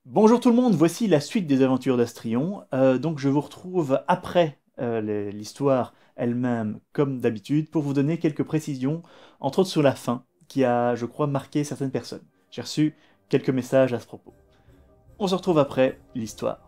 Bonjour tout le monde, voici la suite des aventures d'Astrion. Donc je vous retrouve après l'histoire elle-même, comme d'habitude, pour vous donner quelques précisions, entre autres sur la fin, qui a, je crois, marqué certaines personnes. J'ai reçu quelques messages à ce propos. On se retrouve après l'histoire.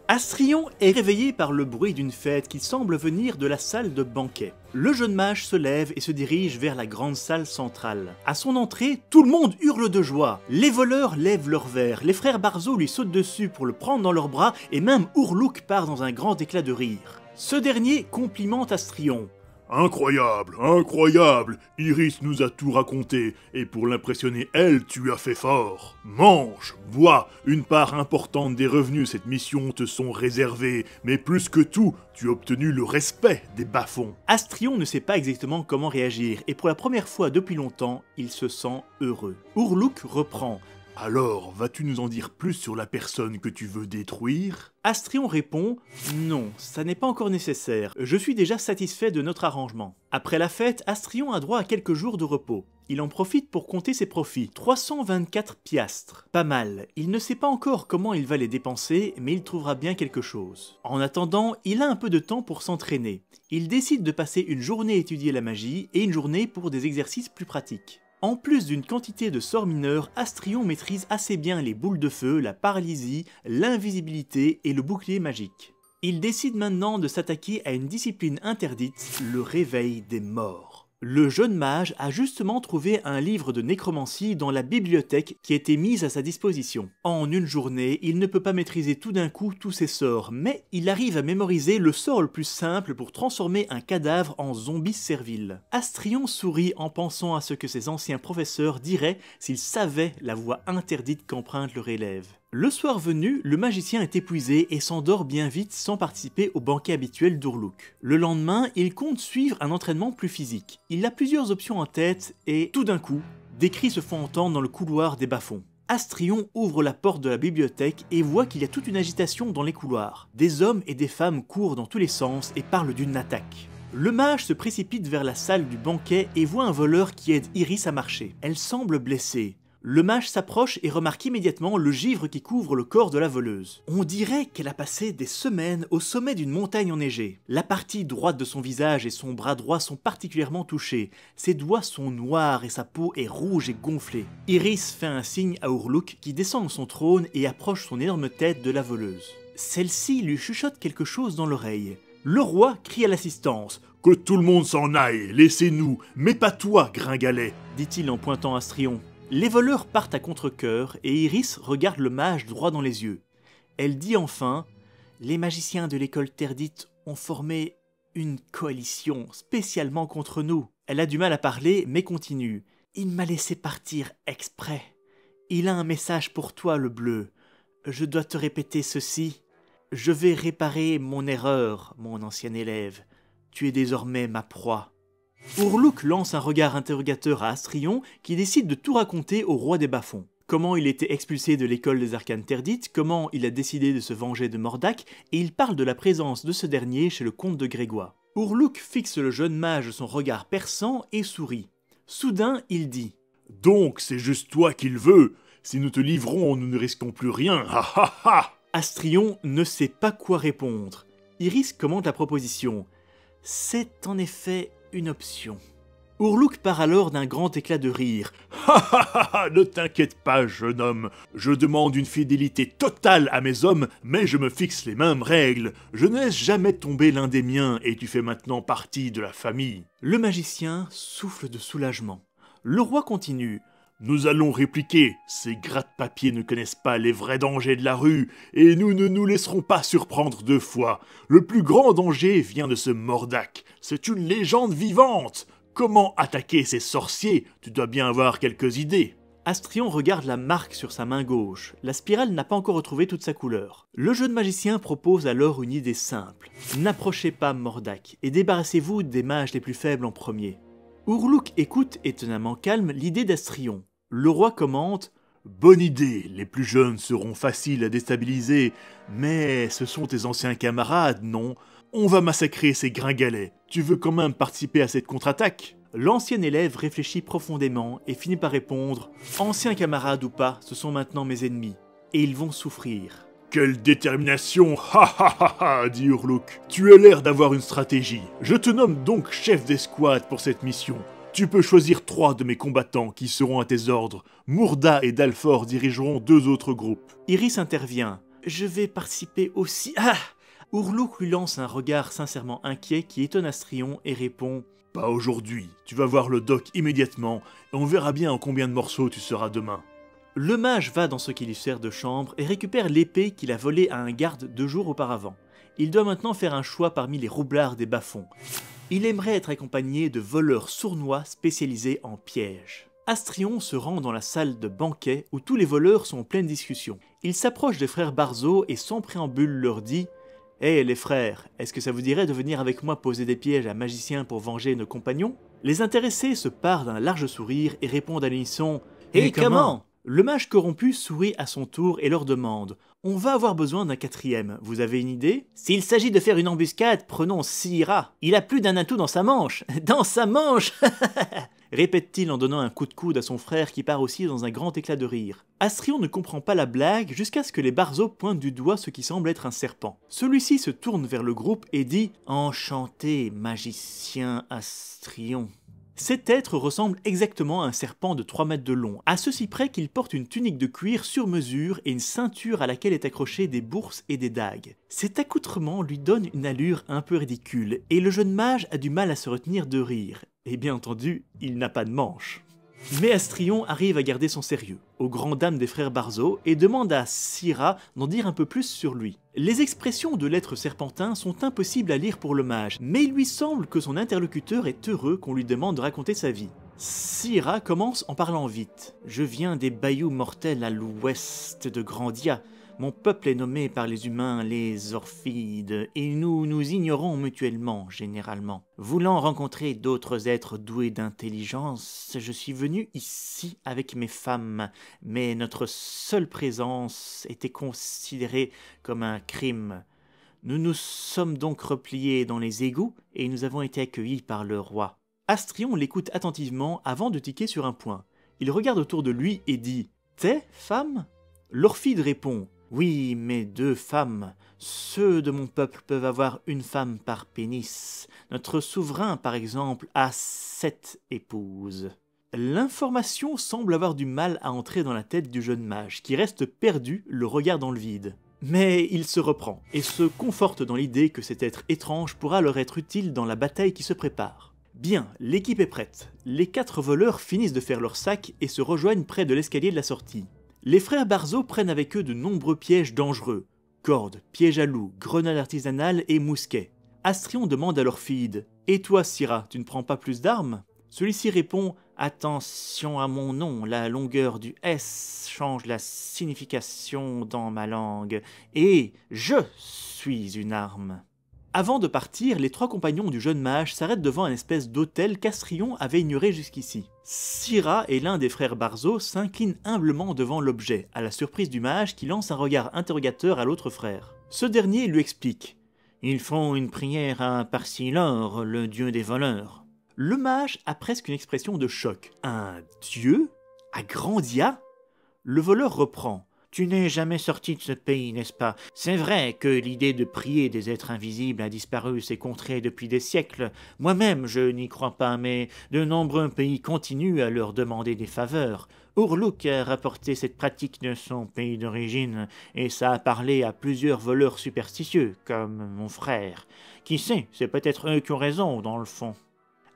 Astrion est réveillé par le bruit d'une fête qui semble venir de la salle de banquet. Le jeune mage se lève et se dirige vers la grande salle centrale. À son entrée, tout le monde hurle de joie. Les voleurs lèvent leurs verres, les frères Barzo lui sautent dessus pour le prendre dans leurs bras et même Ourlouk part dans un grand éclat de rire. Ce dernier complimente Astrion. Incroyable, incroyable, Iris nous a tout raconté, et pour l'impressionner elle, tu as fait fort. Mange, bois, une part importante des revenus de cette mission te sont réservés, mais plus que tout, tu as obtenu le respect des bas-fonds. Astrion ne sait pas exactement comment réagir, et pour la première fois depuis longtemps, il se sent heureux. Ourlouk reprend. Alors, vas-tu nous en dire plus sur la personne que tu veux détruire? Astrion répond « Non, ça n'est pas encore nécessaire, je suis déjà satisfait de notre arrangement. » Après la fête, Astrion a droit à quelques jours de repos. Il en profite pour compter ses profits, 324 piastres. Pas mal, il ne sait pas encore comment il va les dépenser, mais il trouvera bien quelque chose. En attendant, il a un peu de temps pour s'entraîner. Il décide de passer une journée à étudier la magie et une journée pour des exercices plus pratiques. En plus d'une quantité de sorts mineurs, Astrion maîtrise assez bien les boules de feu, la paralysie, l'invisibilité et le bouclier magique. Il décide maintenant de s'attaquer à une discipline interdite, le réveil des morts. Le jeune mage a justement trouvé un livre de nécromancie dans la bibliothèque qui a été mise à sa disposition. En une journée, il ne peut pas maîtriser tout d'un coup tous ses sorts, mais il arrive à mémoriser le sort le plus simple pour transformer un cadavre en zombie servile. Astrion sourit en pensant à ce que ses anciens professeurs diraient s'ils savaient la voie interdite qu'emprunte leur élève. Le soir venu, le magicien est épuisé et s'endort bien vite sans participer au banquet habituel d'Ourlouk. Le lendemain, il compte suivre un entraînement plus physique. Il a plusieurs options en tête et, tout d'un coup, des cris se font entendre dans le couloir des bas-fonds. Astrion ouvre la porte de la bibliothèque et voit qu'il y a toute une agitation dans les couloirs. Des hommes et des femmes courent dans tous les sens et parlent d'une attaque. Le mage se précipite vers la salle du banquet et voit un voleur qui aide Iris à marcher. Elle semble blessée. Le mage s'approche et remarque immédiatement le givre qui couvre le corps de la voleuse. On dirait qu'elle a passé des semaines au sommet d'une montagne enneigée. La partie droite de son visage et son bras droit sont particulièrement touchés. Ses doigts sont noirs et sa peau est rouge et gonflée. Iris fait un signe à Ourlouk qui descend de son trône et approche son énorme tête de la voleuse. Celle-ci lui chuchote quelque chose dans l'oreille. Le roi crie à l'assistance. « Que tout le monde s'en aille, laissez-nous, mais pas toi, Gringalet !» dit-il en pointant Astrion. Les voleurs partent à contre-cœur et Iris regarde le mage droit dans les yeux. Elle dit enfin « Les magiciens de l'école Terdite ont formé une coalition spécialement contre nous. » Elle a du mal à parler mais continue. « Il m'a laissé partir exprès. Il a un message pour toi, le bleu. Je dois te répéter ceci. Je vais réparer mon erreur, mon ancien élève. Tu es désormais ma proie. » Ourlouk lance un regard interrogateur à Astrion qui décide de tout raconter au roi des bas-fonds. Comment il était expulsé de l'école des arcanes terdites, comment il a décidé de se venger de Mordac, et il parle de la présence de ce dernier chez le comte de Grégoire. Ourlouk fixe le jeune mage de son regard perçant et sourit. Soudain, il dit « Donc c'est juste toi qu'il veut. Si nous te livrons, nous ne risquons plus rien. Ha ha ha !» Astrion ne sait pas quoi répondre. Iris commente la proposition. C'est en effet une option. Ourlouk part alors d'un grand éclat de rire. « Ha ha ha ha ! Ne t'inquiète pas, jeune homme. Je demande une fidélité totale à mes hommes, mais je me fixe les mêmes règles. Je ne laisse jamais tomber l'un des miens, et tu fais maintenant partie de la famille. » Le magicien souffle de soulagement. Le roi continue. Nous allons répliquer, ces gratte-papiers ne connaissent pas les vrais dangers de la rue, et nous ne nous laisserons pas surprendre deux fois. Le plus grand danger vient de ce Mordac, c'est une légende vivante. Comment attaquer ces sorciers? Tu dois bien avoir quelques idées. Astrion regarde la marque sur sa main gauche. La spirale n'a pas encore retrouvé toute sa couleur. Le jeune magicien propose alors une idée simple. N'approchez pas Mordac, et débarrassez-vous des mages les plus faibles en premier. Ourlouk écoute étonnamment calme l'idée d'Astrion. Le roi commente « Bonne idée, les plus jeunes seront faciles à déstabiliser, mais ce sont tes anciens camarades, non? On va massacrer ces gringalets. Tu veux quand même participer à cette contre-attaque ?» L'ancien élève réfléchit profondément et finit par répondre « Anciens camarades ou pas, ce sont maintenant mes ennemis, et ils vont souffrir. » Quelle détermination! Ha ha ha ha, dit Urluk. Tu as l'air d'avoir une stratégie. Je te nomme donc chef d'escouade pour cette mission. Tu peux choisir 3 de mes combattants qui seront à tes ordres. Mourda et Dalfor dirigeront 2 autres groupes. Iris intervient. « Je vais participer aussi. » Ah ! Urluk lui lance un regard sincèrement inquiet qui étonne Astrion et répond « Pas aujourd'hui. Tu vas voir le doc immédiatement et on verra bien en combien de morceaux tu seras demain. » Le mage va dans ce qui lui sert de chambre et récupère l'épée qu'il a volée à un garde 2 jours auparavant. Il doit maintenant faire un choix parmi les roublards des bas-fonds. Il aimerait être accompagné de voleurs sournois spécialisés en pièges. Astrion se rend dans la salle de banquet où tous les voleurs sont en pleine discussion. Il s'approche des frères Barzo et sans préambule leur dit « Hé les frères, est-ce que ça vous dirait de venir avec moi poser des pièges à magiciens pour venger nos compagnons ?» Les intéressés se parent d'un large sourire et répondent à l'unisson « Et comment ?» Le mage corrompu sourit à son tour et leur demande « On va avoir besoin d'un 4e, vous avez une idée ?»« S'il s'agit de faire une embuscade, prenons Sira. Il a plus d'un atout dans sa manche. Dans sa manche !» répète-t-il en donnant un coup de coude à son frère qui part aussi dans un grand éclat de rire. Astrion ne comprend pas la blague jusqu'à ce que les Barzo pointent du doigt ce qui semble être un serpent. Celui-ci se tourne vers le groupe et dit « Enchanté, magicien Astrion ». Cet être ressemble exactement à un serpent de 3 mètres de long, à ceci près qu'il porte une tunique de cuir sur mesure et une ceinture à laquelle est accrochée des bourses et des dagues. Cet accoutrement lui donne une allure un peu ridicule, et le jeune mage a du mal à se retenir de rire. Et bien entendu, il n'a pas de manche. Mais Astrion arrive à garder son sérieux, aux grandes dames des frères Barzo, et demande à Sira d'en dire un peu plus sur lui. Les expressions de l'être serpentin sont impossibles à lire pour le mage, mais il lui semble que son interlocuteur est heureux qu'on lui demande de raconter sa vie. Sira commence en parlant vite. « Je viens des bayous mortels à l'ouest de Grandia. Mon peuple est nommé par les humains les Orphides, et nous nous ignorons mutuellement, généralement. Voulant rencontrer d'autres êtres doués d'intelligence, je suis venu ici avec mes femmes, mais notre seule présence était considérée comme un crime. Nous nous sommes donc repliés dans les égouts, et nous avons été accueillis par le roi. » Astrion l'écoute attentivement avant de tiquer sur un point. Il regarde autour de lui et dit « T'es, femme ?» L'Orphide répond « Oui, mais 2 femmes. Ceux de mon peuple peuvent avoir une femme par pénis. Notre souverain, par exemple, a 7 épouses. » L'information semble avoir du mal à entrer dans la tête du jeune mage, qui reste perdu, le regard dans le vide. Mais il se reprend, et se conforte dans l'idée que cet être étrange pourra leur être utile dans la bataille qui se prépare. Bien, l'équipe est prête. Les 4 voleurs finissent de faire leur sac et se rejoignent près de l'escalier de la sortie. Les frères Barzo prennent avec eux de nombreux pièges dangereux. Cordes, pièges à loups, grenades artisanales et mousquets. Astrion demande à l'Orphide « Et toi, Sira, tu ne prends pas plus d'armes ?» Celui-ci répond « Attention à mon nom, la longueur du S change la signification dans ma langue, et je suis une arme. » Avant de partir, les 3 compagnons du jeune mage s'arrêtent devant un espèce d'hôtel qu'Astrion avait ignoré jusqu'ici. Sira et l'un des frères Barzo s'inclinent humblement devant l'objet, à la surprise du mage qui lance un regard interrogateur à l'autre frère. Ce dernier lui explique « Ils font une prière à Parsilor, le dieu des voleurs. » Le mage a presque une expression de choc. « Un dieu ? À Grandia ?» Le voleur reprend. Tu n'es jamais sorti de ce pays, n'est-ce pas? C'est vrai que l'idée de prier des êtres invisibles a disparu ces contrées depuis des siècles. Moi-même, je n'y crois pas, mais de nombreux pays continuent à leur demander des faveurs. Urluk a rapporté cette pratique de son pays d'origine, et ça a parlé à plusieurs voleurs superstitieux, comme mon frère. Qui sait, c'est peut-être eux qui ont raison, dans le fond.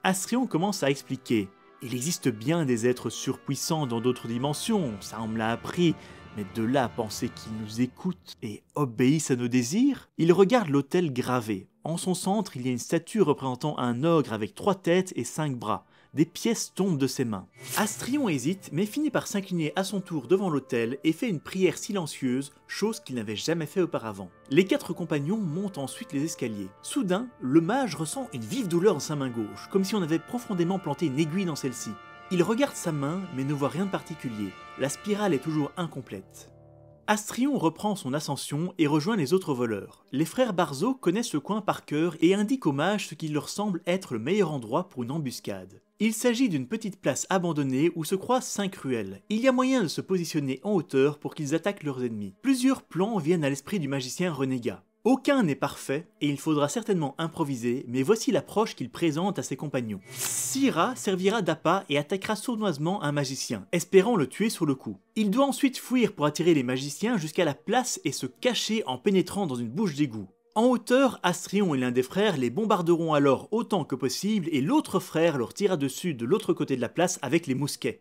Astrion commence à expliquer. Il existe bien des êtres surpuissants dans d'autres dimensions, ça on me l'a appris, mais de là à penser qu'ils nous écoutent et obéissent à nos désirs? Il regarde l'autel gravé. En son centre, il y a une statue représentant un ogre avec 3 têtes et 5 bras. Des pièces tombent de ses mains. Astrion hésite, mais finit par s'incliner à son tour devant l'autel et fait une prière silencieuse, chose qu'il n'avait jamais fait auparavant. Les 4 compagnons montent ensuite les escaliers. Soudain, le mage ressent une vive douleur dans sa main gauche, comme si on avait profondément planté une aiguille dans celle-ci. Il regarde sa main, mais ne voit rien de particulier. La spirale est toujours incomplète. Astrion reprend son ascension et rejoint les autres voleurs. Les frères Barzo connaissent ce coin par cœur et indiquent aux mages ce qui leur semble être le meilleur endroit pour une embuscade. Il s'agit d'une petite place abandonnée où se croisent 5 ruelles. Il y a moyen de se positionner en hauteur pour qu'ils attaquent leurs ennemis. Plusieurs plans viennent à l'esprit du magicien renégat. Aucun n'est parfait et il faudra certainement improviser, mais voici l'approche qu'il présente à ses compagnons. Syrah servira d'appât et attaquera sournoisement un magicien, espérant le tuer sur le coup. Il doit ensuite fuir pour attirer les magiciens jusqu'à la place et se cacher en pénétrant dans une bouche d'égout. En hauteur, Astrion et l'un des frères les bombarderont alors autant que possible et l'autre frère leur tirera dessus de l'autre côté de la place avec les mousquets.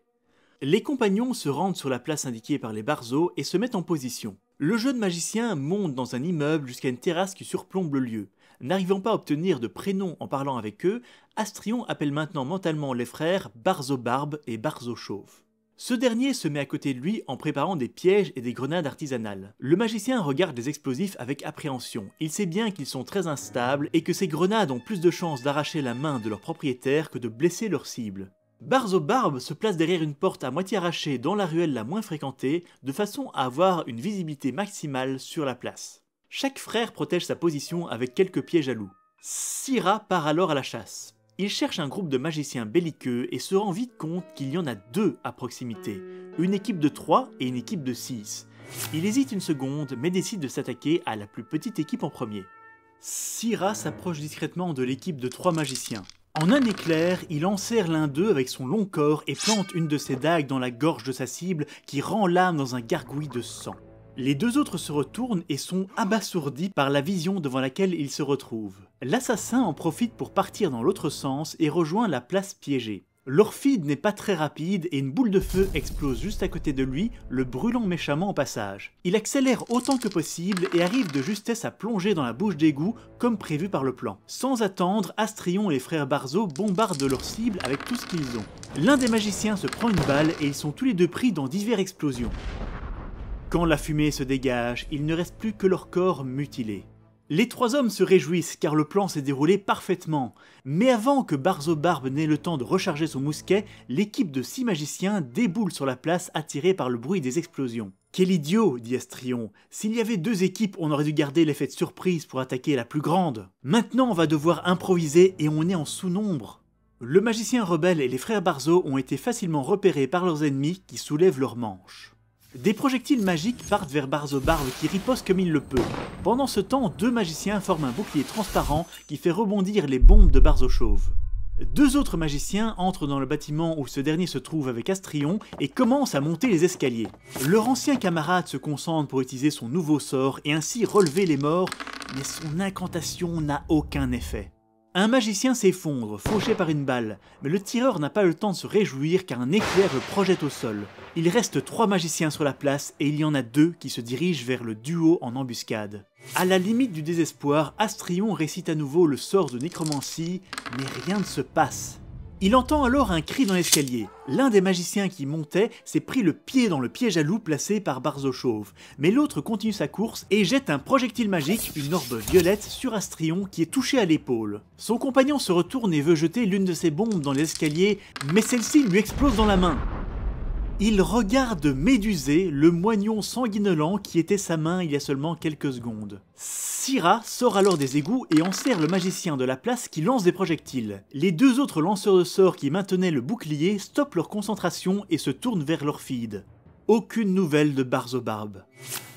Les compagnons se rendent sur la place indiquée par les Barzo et se mettent en position. Le jeune magicien monte dans un immeuble jusqu'à une terrasse qui surplombe le lieu. N'arrivant pas à obtenir de prénom en parlant avec eux, Astrion appelle maintenant mentalement les frères Barzo Barbe et Barzo Chauve. Ce dernier se met à côté de lui en préparant des pièges et des grenades artisanales. Le magicien regarde les explosifs avec appréhension. Il sait bien qu'ils sont très instables et que ces grenades ont plus de chances d'arracher la main de leur propriétaire que de blesser leur cible. Barzo Barbe se place derrière une porte à moitié arrachée dans la ruelle la moins fréquentée, de façon à avoir une visibilité maximale sur la place. Chaque frère protège sa position avec quelques pièges à loups. Syrah part alors à la chasse. Il cherche un groupe de magiciens belliqueux et se rend vite compte qu'il y en a 2 à proximité, une équipe de 3 et une équipe de 6. Il hésite une seconde mais décide de s'attaquer à la plus petite équipe en premier. Syrah s'approche discrètement de l'équipe de 3 magiciens. En un éclair, il enserre l'un d'eux avec son long corps et plante une de ses dagues dans la gorge de sa cible qui rend l'âme dans un gargouille de sang. Les 2 autres se retournent et sont abasourdis par la vision devant laquelle ils se retrouvent. L'assassin en profite pour partir dans l'autre sens et rejoint la place piégée. L'Orphide n'est pas très rapide et une boule de feu explose juste à côté de lui, le brûlant méchamment au passage. Il accélère autant que possible et arrive de justesse à plonger dans la bouche d'égout comme prévu par le plan. Sans attendre, Astrion et les frères Barzo bombardent leur cible avec tout ce qu'ils ont. L'un des magiciens se prend une balle et ils sont tous les 2 pris dans diverses explosions. Quand la fumée se dégage, il ne reste plus que leur corps mutilé. Les 3 hommes se réjouissent car le plan s'est déroulé parfaitement, mais avant que Barzo Barbe n'ait le temps de recharger son mousquet, l'équipe de 6 magiciens déboule sur la place attirée par le bruit des explosions. « Quel idiot !» dit Astrion. « S'il y avait 2 équipes, on aurait dû garder l'effet de surprise pour attaquer la plus grande. Maintenant on va devoir improviser et on est en sous-nombre. » Le magicien rebelle et les frères Barzo ont été facilement repérés par leurs ennemis qui soulèvent leurs manches. Des projectiles magiques partent vers Barzo Barbe qui riposte comme il le peut. Pendant ce temps, 2 magiciens forment un bouclier transparent qui fait rebondir les bombes de Barzo Chauve. 2 autres magiciens entrent dans le bâtiment où ce dernier se trouve avec Astrion et commencent à monter les escaliers. Leur ancien camarade se concentre pour utiliser son nouveau sort et ainsi relever les morts, mais son incantation n'a aucun effet. Un magicien s'effondre, fauché par une balle, mais le tireur n'a pas le temps de se réjouir car un éclair le projette au sol. Il reste 3 magiciens sur la place et il y en a 2 qui se dirigent vers le duo en embuscade. À la limite du désespoir, Astrion récite à nouveau le sort de nécromancie, mais rien ne se passe. Il entend alors un cri dans l'escalier. L'un des magiciens qui montait s'est pris le pied dans le piège à loup placé par Barzo Chauve, mais l'autre continue sa course et jette un projectile magique, une orbe violette, sur Astrion qui est touché à l'épaule. Son compagnon se retourne et veut jeter l'une de ses bombes dans l'escalier, mais celle-ci lui explose dans la main. Il regarde médusé le moignon sanguinolent qui était sa main il y a seulement quelques secondes. Syrah sort alors des égouts et enserre le magicien de la place qui lance des projectiles. Les 2 autres lanceurs de sorts qui maintenaient le bouclier stoppent leur concentration et se tournent vers l'Orphide. Aucune nouvelle de Barzo Barbe.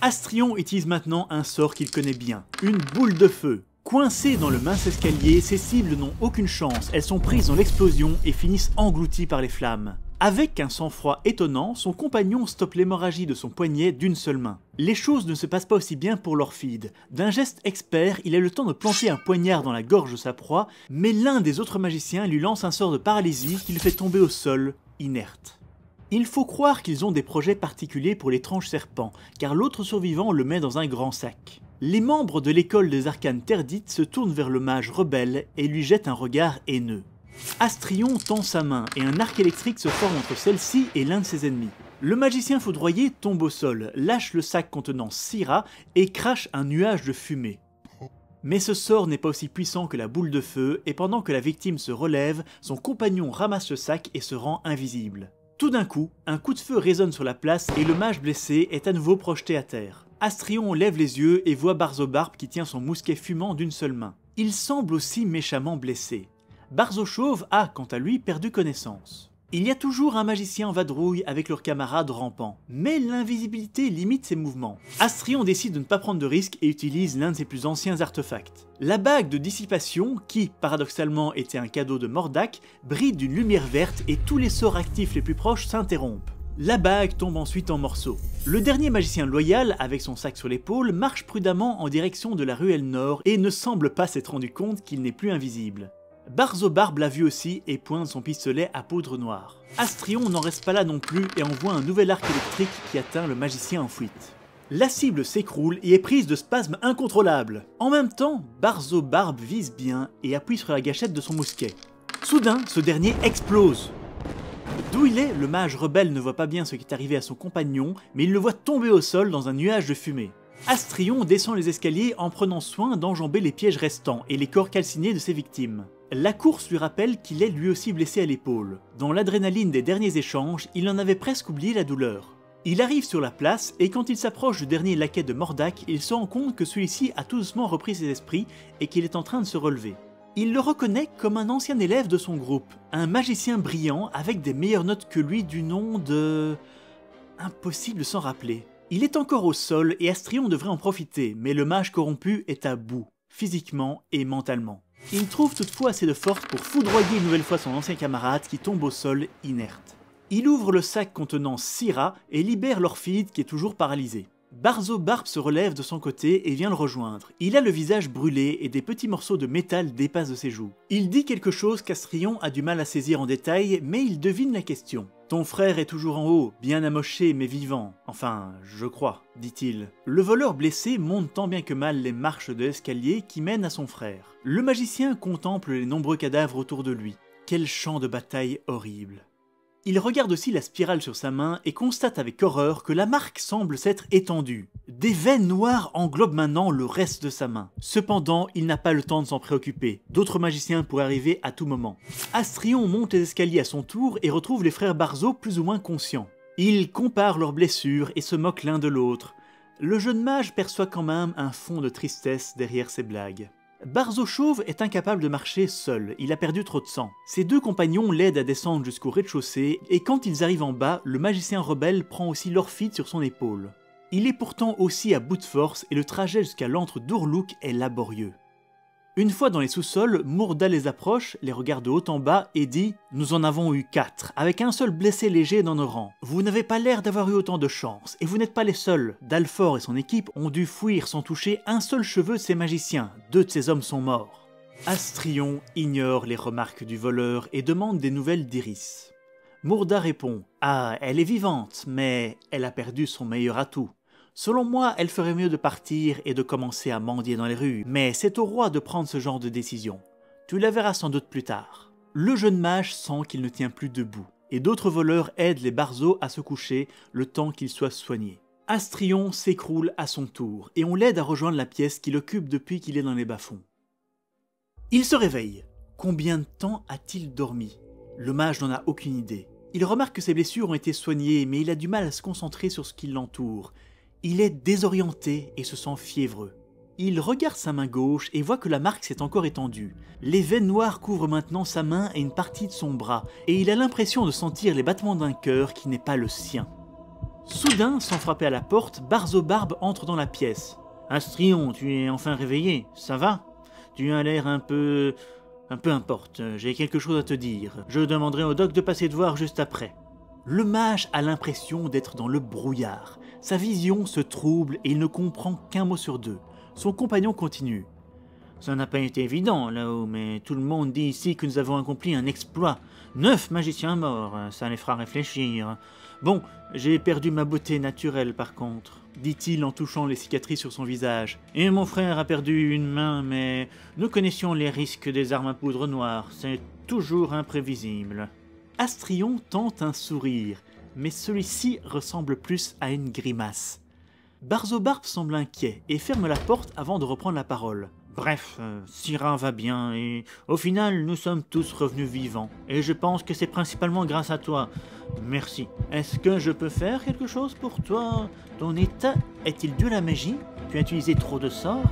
Astrion utilise maintenant un sort qu'il connaît bien, une boule de feu. Coincées dans le mince escalier, ses cibles n'ont aucune chance, elles sont prises dans l'explosion et finissent englouties par les flammes. Avec un sang-froid étonnant, son compagnon stoppe l'hémorragie de son poignet d'une seule main. Les choses ne se passent pas aussi bien pour l'Orphide. D'un geste expert, il a le temps de planter un poignard dans la gorge de sa proie, mais l'un des autres magiciens lui lance un sort de paralysie qui le fait tomber au sol, inerte. Il faut croire qu'ils ont des projets particuliers pour l'étrange serpent, car l'autre survivant le met dans un grand sac. Les membres de l'école des arcanes terdites se tournent vers le mage rebelle et lui jettent un regard haineux. Astrion tend sa main et un arc électrique se forme entre celle-ci et l'un de ses ennemis. Le magicien foudroyé tombe au sol, lâche le sac contenant Syrah et crache un nuage de fumée. Mais ce sort n'est pas aussi puissant que la boule de feu et pendant que la victime se relève, son compagnon ramasse le sac et se rend invisible. Tout d'un coup, un coup de feu résonne sur la place et le mage blessé est à nouveau projeté à terre. Astrion lève les yeux et voit Barzo Barbe qui tient son mousquet fumant d'une seule main. Il semble aussi méchamment blessé. Barzo Chauve a, quant à lui, perdu connaissance. Il y a toujours un magicien en vadrouille avec leur camarade rampant, mais l'invisibilité limite ses mouvements. Astrion décide de ne pas prendre de risques et utilise l'un de ses plus anciens artefacts. La bague de dissipation, qui paradoxalement était un cadeau de Mordack, brille d'une lumière verte et tous les sorts actifs les plus proches s'interrompent. La bague tombe ensuite en morceaux. Le dernier magicien loyal, avec son sac sur l'épaule, marche prudemment en direction de la ruelle nord et ne semble pas s'être rendu compte qu'il n'est plus invisible. Barzo Barbe l'a vu aussi et pointe son pistolet à poudre noire. Astrion n'en reste pas là non plus et envoie un nouvel arc électrique qui atteint le magicien en fuite. La cible s'écroule et est prise de spasmes incontrôlables. En même temps, Barzo Barbe vise bien et appuie sur la gâchette de son mousquet. Soudain, ce dernier explose. D'où il est, le mage rebelle ne voit pas bien ce qui est arrivé à son compagnon, mais il le voit tomber au sol dans un nuage de fumée. Astrion descend les escaliers en prenant soin d'enjamber les pièges restants et les corps calcinés de ses victimes. La course lui rappelle qu'il est lui aussi blessé à l'épaule. Dans l'adrénaline des derniers échanges, il en avait presque oublié la douleur. Il arrive sur la place et quand il s'approche du dernier laquais de Mordack, il se rend compte que celui-ci a tout doucement repris ses esprits et qu'il est en train de se relever. Il le reconnaît comme un ancien élève de son groupe, un magicien brillant avec des meilleures notes que lui du nom de... Impossible de s'en rappeler. Il est encore au sol et Astrion devrait en profiter, mais le mage corrompu est à bout, physiquement et mentalement. Il trouve toutefois assez de force pour foudroyer une nouvelle fois son ancien camarade qui tombe au sol inerte. Il ouvre le sac contenant 6 rats et libère l'orphide qui est toujours paralysé. Barzo Barbe se relève de son côté et vient le rejoindre. Il a le visage brûlé et des petits morceaux de métal dépassent de ses joues. Il dit quelque chose qu'Astrion a du mal à saisir en détail, mais il devine la question. « Ton frère est toujours en haut, bien amoché mais vivant. Enfin, je crois, dit-il. » Le voleur blessé monte tant bien que mal les marches de l'escalier qui mènent à son frère. Le magicien contemple les nombreux cadavres autour de lui. Quel champ de bataille horrible. Il regarde aussi la spirale sur sa main et constate avec horreur que la marque semble s'être étendue. Des veines noires englobent maintenant le reste de sa main. Cependant, il n'a pas le temps de s'en préoccuper. D'autres magiciens pourraient arriver à tout moment. Astrion monte les escaliers à son tour et retrouve les frères Barzo plus ou moins conscients. Ils comparent leurs blessures et se moquent l'un de l'autre. Le jeune mage perçoit quand même un fond de tristesse derrière ses blagues. Barzo Chauve est incapable de marcher seul, il a perdu trop de sang. Ses 2 compagnons l'aident à descendre jusqu'au rez-de-chaussée, et quand ils arrivent en bas, le magicien rebelle prend aussi l'orphide sur son épaule. Il est pourtant aussi à bout de force, et le trajet jusqu'à l'antre d'Ourlouk est laborieux. Une fois dans les sous-sols, Mourda les approche, les regarde de haut en bas et dit « Nous en avons eu 4, avec un seul blessé léger dans nos rangs. Vous n'avez pas l'air d'avoir eu autant de chance, et vous n'êtes pas les seuls. Dalfort et son équipe ont dû fuir sans toucher un seul cheveu de ses magiciens. 2 de ses hommes sont morts. » Astrion ignore les remarques du voleur et demande des nouvelles d'Iris. Mourda répond « Ah, elle est vivante, mais elle a perdu son meilleur atout. Selon moi, elle ferait mieux de partir et de commencer à mendier dans les rues, mais c'est au roi de prendre ce genre de décision. Tu la verras sans doute plus tard. » Le jeune mage sent qu'il ne tient plus debout, et d'autres voleurs aident les Barzo à se coucher le temps qu'ils soient soignés. Astrion s'écroule à son tour, et on l'aide à rejoindre la pièce qu'il occupe depuis qu'il est dans les bas-fonds. Il se réveille. Combien de temps a-t-il dormi? Le mage n'en a aucune idée. Il remarque que ses blessures ont été soignées, mais il a du mal à se concentrer sur ce qui l'entoure. Il est désorienté et se sent fiévreux. Il regarde sa main gauche et voit que la marque s'est encore étendue. Les veines noires couvrent maintenant sa main et une partie de son bras, et il a l'impression de sentir les battements d'un cœur qui n'est pas le sien. Soudain, sans frapper à la porte, Barzo Barbe entre dans la pièce. « Astrion, tu es enfin réveillé, ça va? Tu as l'air un peu importe, j'ai quelque chose à te dire. Je demanderai au doc de passer te voir juste après. » Le mage a l'impression d'être dans le brouillard. Sa vision se trouble et il ne comprend qu'un mot sur 2. Son compagnon continue. « Ça n'a pas été évident là-haut, mais tout le monde dit ici que nous avons accompli un exploit. 9 magiciens morts, ça les fera réfléchir. Bon, j'ai perdu ma beauté naturelle par contre, dit-il en touchant les cicatrices sur son visage. Et mon frère a perdu une main, mais nous connaissions les risques des armes à poudre noire, c'est toujours imprévisible. » Astrion tente un sourire, mais celui-ci ressemble plus à une grimace. Barzo Barbe semble inquiet et ferme la porte avant de reprendre la parole. Bref, Syrah va bien et au final nous sommes tous revenus vivants. Et je pense que c'est principalement grâce à toi. Merci. Est-ce que je peux faire quelque chose pour toi? Ton état est-il dû à la magie? Tu as utilisé trop de sorts?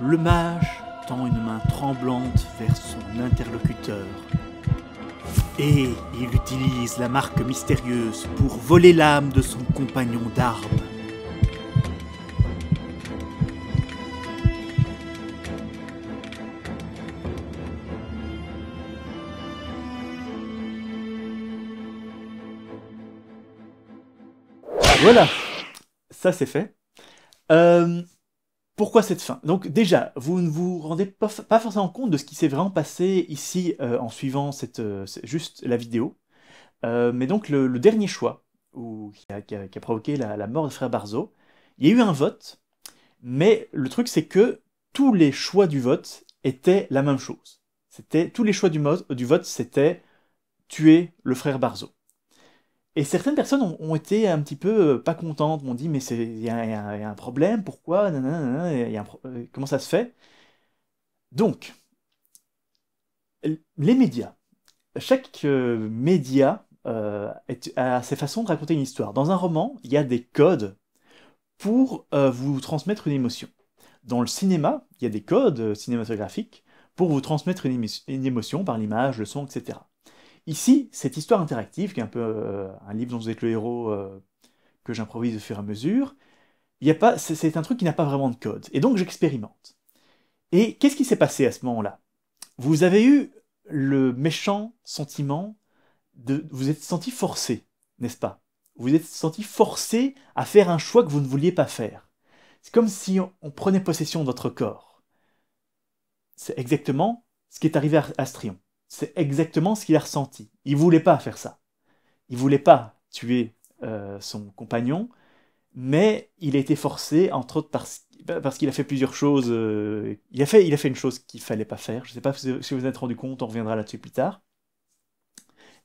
Le mage tend une main tremblante vers son interlocuteur. Et il utilise la marque mystérieuse pour voler l'âme de son compagnon d'armes. Voilà, ça c'est fait. Pourquoi cette fin? Donc déjà, vous ne vous rendez pas forcément compte de ce qui s'est vraiment passé ici en suivant juste la vidéo. Mais donc le dernier choix qui a provoqué la mort de frère Barzo, il y a eu un vote, mais le truc c'est que tous les choix du vote étaient la même chose. Tous les choix du vote, c'était tuer le frère Barzo. Et certaines personnes ont été un petit peu pas contentes, m'ont dit mais il y a un problème, pourquoi, nanana, comment ça se fait? Donc, les médias. Chaque média a ses façons de raconter une histoire. Dans un roman, il y a des codes pour vous transmettre une émotion. Dans le cinéma, il y a des codes cinématographiques pour vous transmettre une émotion par l'image, le son, etc. Ici, cette histoire interactive, qui est un peu un livre dont vous êtes le héros que j'improvise au fur et à mesure, c'est un truc qui n'a pas vraiment de code. Et donc j'expérimente. Et qu'est-ce qui s'est passé à ce moment-là? Vous avez eu le méchant sentiment vous êtes senti forcé, n'est-ce pas? Vous êtes senti forcé à faire un choix que vous ne vouliez pas faire. C'est comme si on prenait possession de votre corps. C'est exactement ce qui est arrivé à Astrion. C'est exactement ce qu'il a ressenti. Il voulait pas faire ça. Il voulait pas tuer son compagnon, mais il a été forcé, entre autres parce qu'il a fait plusieurs choses. Il a fait une chose qu'il fallait pas faire. Je ne sais pas si vous vous êtes rendu compte, on reviendra là-dessus plus tard.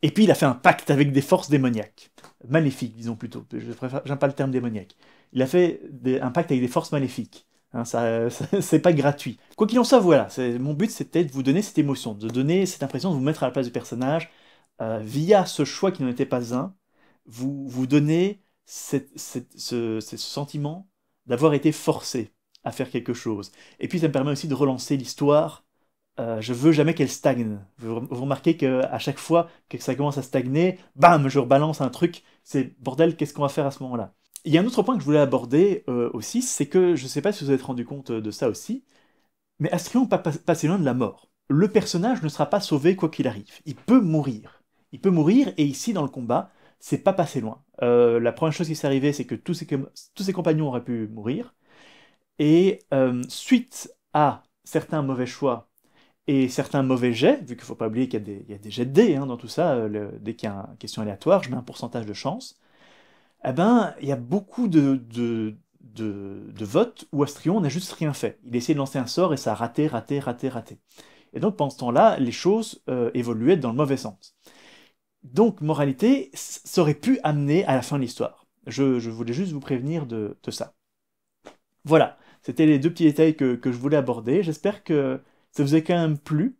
Et puis il a fait un pacte avec des forces démoniaques. Maléfiques, disons plutôt. J'aime pas le terme démoniaque. Il a fait un pacte avec des forces maléfiques. Hein, c'est pas gratuit. Quoi qu'il en soit, voilà. Mon but, c'était de vous donner cette émotion, de donner cette impression de vous mettre à la place du personnage. Via ce choix qui n'en était pas un, vous donnez ce sentiment d'avoir été forcé à faire quelque chose. Et puis ça me permet aussi de relancer l'histoire. Je veux jamais qu'elle stagne. Vous remarquez qu'à chaque fois que ça commence à stagner, bam, je rebalance un truc. C'est bordel, qu'est-ce qu'on va faire à ce moment-là? Il y a un autre point que je voulais aborder aussi, c'est que je ne sais pas si vous vous êtes rendu compte de ça aussi, mais Astrion n'est pas passé loin de la mort. Le personnage ne sera pas sauvé quoi qu'il arrive. Il peut mourir. Il peut mourir, et ici, dans le combat, c'est pas passé loin. La première chose qui s'est arrivée, c'est que tous ses compagnons auraient pu mourir, et suite à certains mauvais choix et certains mauvais jets, vu qu'il ne faut pas oublier qu'il y a des jets de dés dans tout ça, dès qu'il y a une question aléatoire, je mets un pourcentage de chance, eh ben, il y a beaucoup de votes où Astrion n'a juste rien fait. Il a essayé de lancer un sort et ça a raté, raté, raté, raté. Et donc pendant ce temps-là, les choses évoluaient dans le mauvais sens. Donc, moralité, ça aurait pu amener à la fin de l'histoire. Je voulais juste vous prévenir de ça. Voilà, c'était les deux petits détails que je voulais aborder. J'espère que ça vous a quand même plu.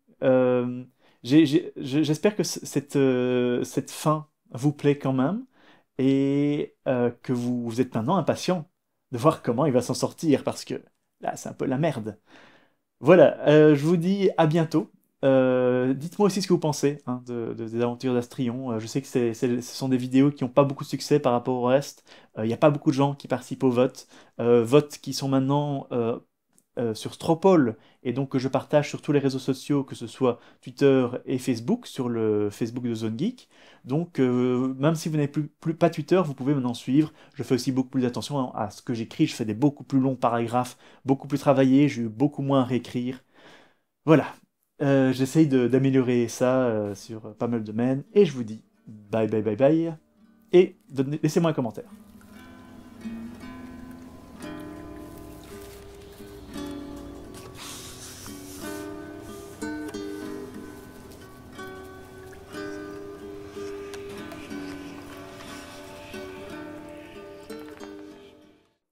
J'espère que cette fin vous plaît quand même et que vous êtes maintenant impatient de voir comment il va s'en sortir parce que là, c'est un peu la merde. Voilà, je vous dis à bientôt. Dites-moi aussi ce que vous pensez hein, des aventures d'Astrion. Je sais que ce sont des vidéos qui n'ont pas beaucoup de succès par rapport au reste. Il n'y a pas beaucoup de gens qui participent au vote. Votes qui sont maintenant sur Stropole et donc que je partage sur tous les réseaux sociaux, que ce soit Twitter et Facebook, sur le Facebook de Zone Geek. Donc même si vous n'avez pas Twitter, vous pouvez maintenant suivre. Je fais aussi beaucoup plus attention à ce que j'écris. Je fais des beaucoup plus longs paragraphes, beaucoup plus travaillés. J'ai eu beaucoup moins à réécrire. Voilà. J'essaye d'améliorer ça sur pas mal de domaines. Et je vous dis bye bye bye bye. Et laissez-moi un commentaire.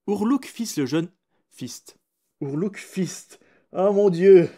Urluk fils le jeune... Fist. Urluk Fist. Ah mon dieu!